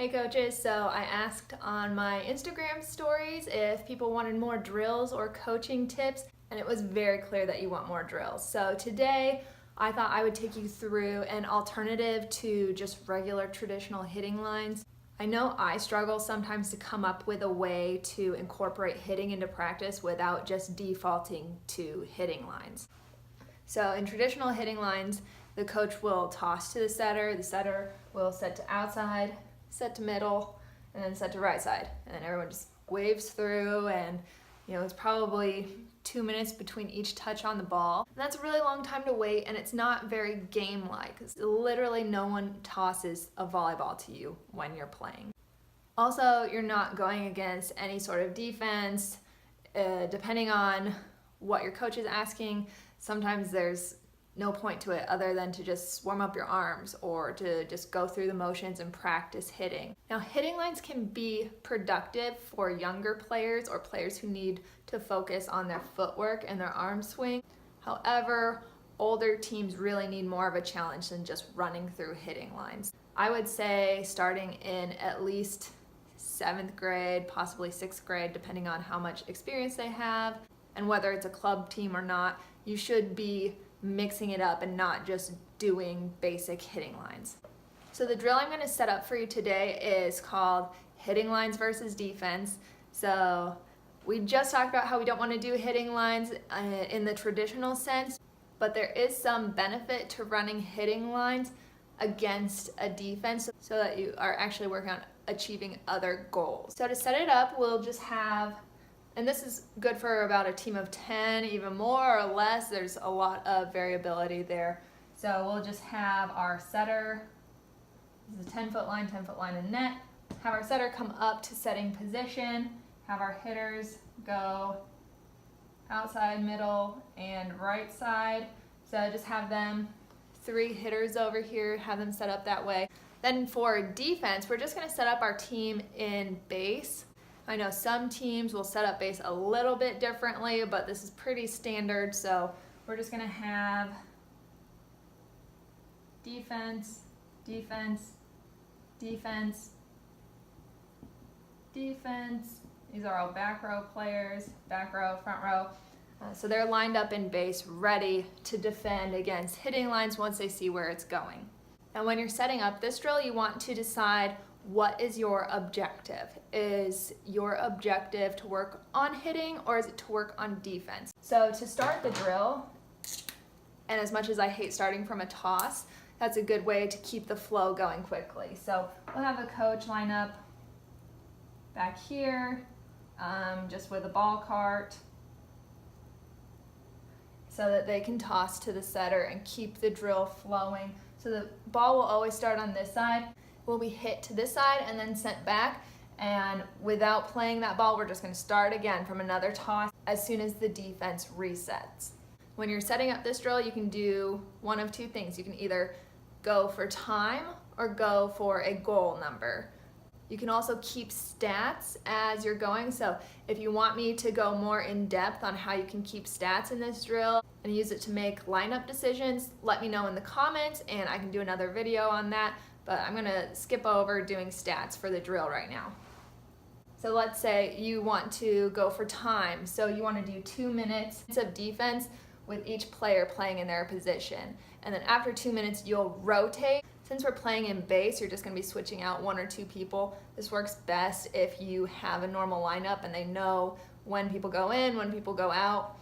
Hey coaches, so I asked on my Instagram stories if people wanted more drills or coaching tips, and it was very clear that you want more drills. So today I thought I would take you through an alternative to just regular traditional hitting lines. I know I struggle sometimes to come up with a way to incorporate hitting into practice without just defaulting to hitting lines. So in traditional hitting lines, the coach will toss to the setter will set to outside, set to middle, and then set to right side. And then everyone just waves through, and it's probably 2 minutes between each touch on the ball. And that's a really long time to wait, and it's not very game-like. Literally no one tosses a volleyball to you when you're playing. Also, you're not going against any sort of defense. Depending on what your coach is asking, sometimes there's no point to it other than to just warm up your arms or to just go through the motions and practice hitting. Now, hitting lines can be productive for younger players or players who need to focus on their footwork and their arm swing. However, older teams really need more of a challenge than just running through hitting lines. I would say starting in at least 7th grade, possibly 6th grade, depending on how much experience they have and whether it's a club team or not, you should be mixing it up and not just doing basic hitting lines. So the drill I'm going to set up for you today is called hitting lines versus defense. So we just talked about how we don't want to do hitting lines in the traditional sense, but there is some benefit to running hitting lines against a defense so that you are actually working on achieving other goals. So to set it up, we'll just have, and this is good for about a team of 10, even more or less. There's a lot of variability there. So we'll just have our setter, this is a 10-foot line in net, have our setter come up to setting position, have our hitters go outside, middle, and right side. So just have them 3 hitters over here, have them set up that way. Then for defense, we're just gonna set up our team in base. I know some teams will set up base a little bit differently, but this is pretty standard. So we're just gonna have defense, defense, defense, defense. These are all back row players, back row, front row. So they're lined up in base, ready to defend against hitting lines once they see where it's going. And when you're setting up this drill, you want to decide what is your objective? Is your objective to work on hitting or is it to work on defense? So to start the drill, and as much as I hate starting from a toss, that's a good way to keep the flow going quickly. So we'll have the coach line up back here, just with a ball cart, so that they can toss to the setter and keep the drill flowing. So the ball will always start on this side, will be hit to this side and then sent back, and without playing that ball, we're just going to start again from another toss as soon as the defense resets. When you're setting up this drill, you can do one of 2 things. You can either go for time or go for a goal number. You can also keep stats as you're going. So if you want me to go more in depth on how you can keep stats in this drill and use it to make lineup decisions, let me know in the comments and I can do another video on that. But I'm gonna skip over doing stats for the drill right now. So let's say you want to go for time. So you wanna do 2 minutes of defense with each player playing in their position. And then after 2 minutes, you'll rotate. Since we're playing in base, you're just gonna be switching out 1 or 2 people. This works best if you have a normal lineup and they know when people go in, when people go out.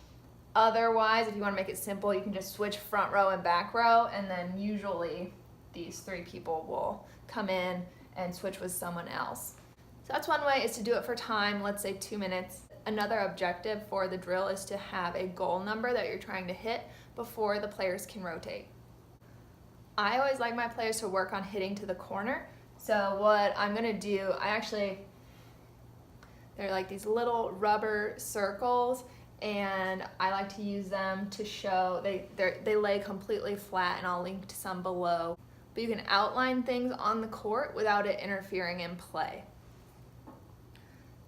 Otherwise, if you wanna make it simple, you can just switch front row and back row, and then usually these 3 people will come in and switch with someone else. So that's one way, is to do it for time, let's say 2 minutes. Another objective for the drill is to have a goal number that you're trying to hit before the players can rotate. I always like my players to work on hitting to the corner. So what I'm gonna do, they're like these little rubber circles, and I like to use them to show, they lay completely flat, and I'll link to some below. But you can outline things on the court without it interfering in play.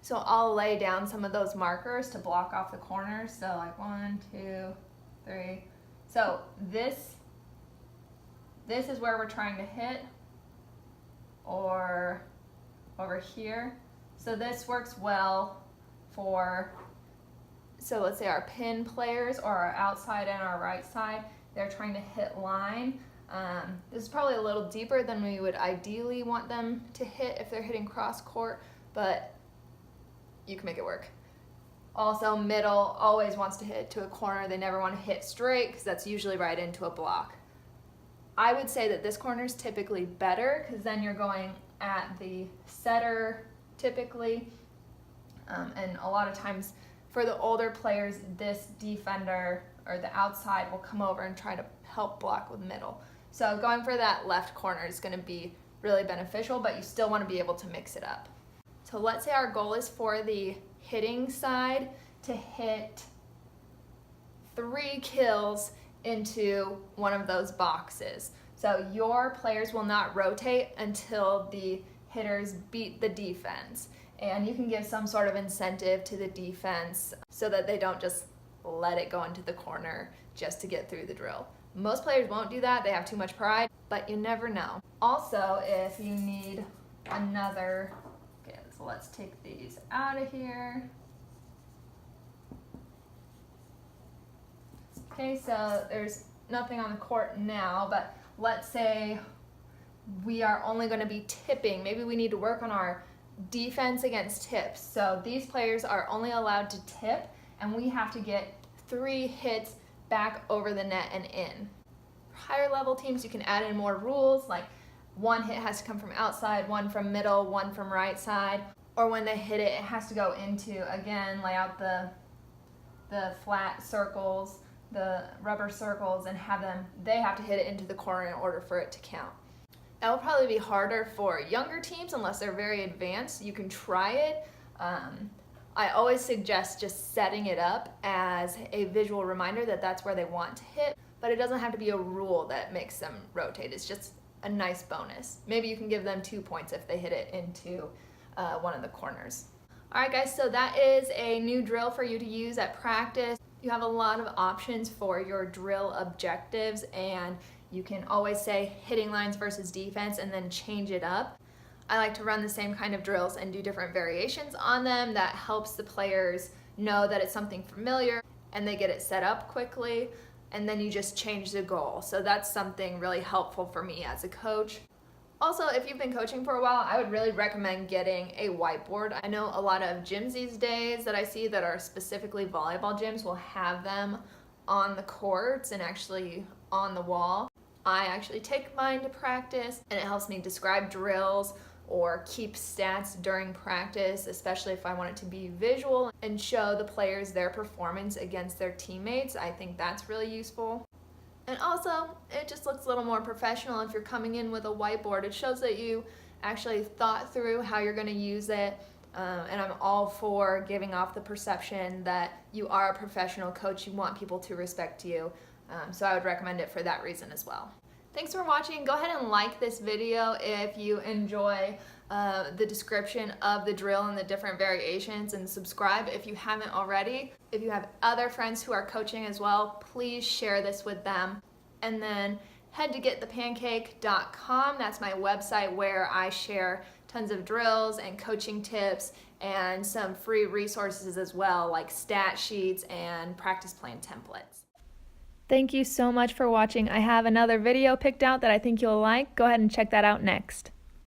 So I'll lay down some of those markers to block off the corners. So like 1, 2, 3. So this is where we're trying to hit, or over here. So this works well for, so let's say our pin players or our outside and our right side, they're trying to hit line. This is probably a little deeper than we would ideally want them to hit if they're hitting cross court, but you can make it work. Also, middle always wants to hit to a corner. They never want to hit straight because that's usually right into a block. I would say that this corner is typically better because then you're going at the setter typically. And a lot of times for the older players, this defender or the outside will come over and try to help block with middle. So going for that left corner is going to be really beneficial, but you still want to be able to mix it up. So let's say our goal is for the hitting side to hit 3 kills into one of those boxes. So your players will not rotate until the hitters beat the defense. And you can give some sort of incentive to the defense so that they don't just let it go into the corner just to get through the drill. Most players won't do that, they have too much pride, but you never know. Also, if you need another, okay, so let's take these out of here. Okay, so there's nothing on the court now, but let's say we are only going to be tipping. Maybe we need to work on our defense against tips. So these players are only allowed to tip, and we have to get 3 hits back over the net and in. For higher level teams, you can add in more rules, like 1 hit has to come from outside, 1 from middle, 1 from right side, or when they hit it, it has to go into, again, lay out the flat circles, the rubber circles, and they have to hit it into the corner in order for it to count. That will probably be harder for younger teams unless they're very advanced. You can try it. I always suggest just setting it up as a visual reminder that that's where they want to hit, but it doesn't have to be a rule that makes them rotate. It's just a nice bonus. Maybe you can give them 2 points if they hit it into one of the corners. All right, guys, so that is a new drill for you to use at practice. You have a lot of options for your drill objectives, and you can always say hitting lines versus defense and then change it up. I like to run the same kind of drills and do different variations on them. That helps the players know that it's something familiar and they get it set up quickly, and then you just change the goal. So that's something really helpful for me as a coach. Also, if you've been coaching for a while, I would really recommend getting a whiteboard. I know a lot of gyms these days that I see that are specifically volleyball gyms will have them on the courts and actually on the wall. I actually take mine to practice, and it helps me describe drills or keep stats during practice, especially if I want it to be visual and show the players their performance against their teammates. I think that's really useful. And also, it just looks a little more professional if you're coming in with a whiteboard. It shows that you actually thought through how you're going to use it, and I'm all for giving off the perception that you are a professional coach. You want people to respect you, so I would recommend it for that reason as well. Thanks for watching. Go ahead and like this video if you enjoy the description of the drill and the different variations, and subscribe if you haven't already. If you have other friends who are coaching as well, please share this with them. And then head to getthepancake.com. That's my website where I share tons of drills and coaching tips and some free resources as well, like stat sheets and practice plan templates. Thank you so much for watching. I have another video picked out that I think you'll like. Go ahead and check that out next.